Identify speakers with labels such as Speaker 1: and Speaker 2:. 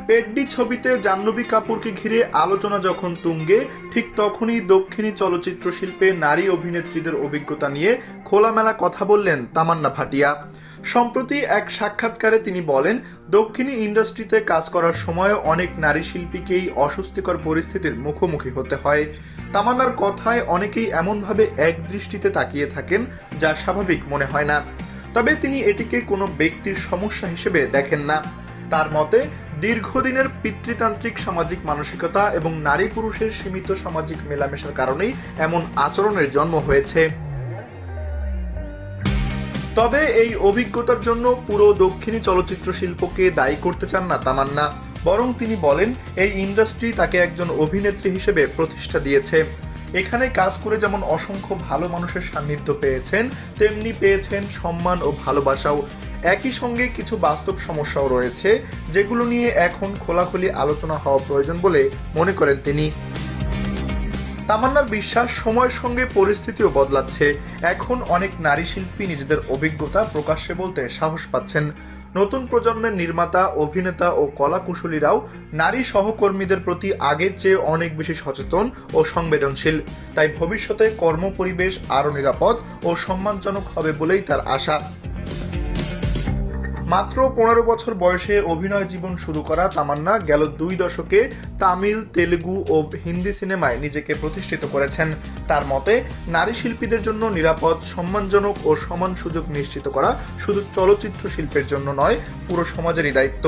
Speaker 1: পেড্ডি ছবিতে জাহ্নবী কাপুরকে ঘিরে আলোচনা যখন তুঙ্গে, ঠিক তখনই দক্ষিণী চলচ্চিত্র শিল্পে নারী অভিনেত্রীদের অভিজ্ঞতা নিয়ে খোলামেলা কথা বললেন তামান্না ভাটিয়া। সম্প্রতি এক সাক্ষাৎকারে তিনি বলেন, দক্ষিণী ইন্ডাস্ট্রিতে কাজ করার সময় অনেক নারী শিল্পীকেই অস্বস্তিকর পরিস্থিতির মুখোমুখি হতে হয়। তামান্নার কথায় অনেকেই এমনভাবে এক দৃষ্টিতে তাকিয়ে থাকেন যা স্বাভাবিক মনে হয় না। তবে তিনি এটিকে কোনো ব্যক্তির সমস্যা হিসেবে দেখেন না। তার মতে, দীর্ঘদিনের পিতৃতান্ত্রিক সামাজিক মানসিকতা এবং নারী পুরুষের সীমিত সামাজিক মেলামেশার কারণেই এমন আচরণের জন্ম হয়েছে। তবে এই অভিজ্ঞতার জন্য পুরো দক্ষিণী চলচ্চিত্র শিল্পকে দায়ী করতে চান না তামান্না, বরং তিনি বলেন এই ইন্ডাস্ট্রি তাকে একজন অভিনেত্রী হিসেবে প্রতিষ্ঠা দিয়েছে। এখানে কাজ করে যেমন অসংখ্য ভালো মানুষের সান্নিধ্য পেয়েছেন, তেমনি পেয়েছেন সম্মান ও ভালোবাসাও। একই সঙ্গে কিছু বাস্তব সমস্যাও রয়েছে, যেগুলো নিয়ে এখন খোলাখুলি আলোচনা হওয়া প্রয়োজন বলে মনে করেন তিনি। তামান্নার বিশ্বাস, সময়ের সঙ্গে পরিস্থিতিও বদলাচ্ছে। এখন অনেক নারী শিল্পী নিজেদের অভিজ্ঞতা প্রকাশ্যে বলতে সাহস পাচ্ছেন। নতুন প্রজন্মের নির্মাতা, অভিনেতা ও কলাকুশলীরাও নারী সহকর্মীদের প্রতি আগের চেয়ে অনেক বেশি সচেতন ও সংবেদনশীল। তাই ভবিষ্যতে কর্মপরিবেশ আরও নিরাপদ ও সম্মানজনক হবে বলেই তার আশা। মাত্র 15 বছর বয়সে অভিনয় জীবন শুরু করা তামান্না গেল 2 দশকে তামিল, তেলেগু ও হিন্দি সিনেমায় নিজেকে প্রতিষ্ঠিত করেছেন। তার মতে, নারী শিল্পীদের জন্য নিরাপদ, সম্মানজনক ও সমান সুযোগ নিশ্চিত করা শুধু চলচ্চিত্র শিল্পের জন্য নয়, পুরো সমাজেরই দায়িত্ব।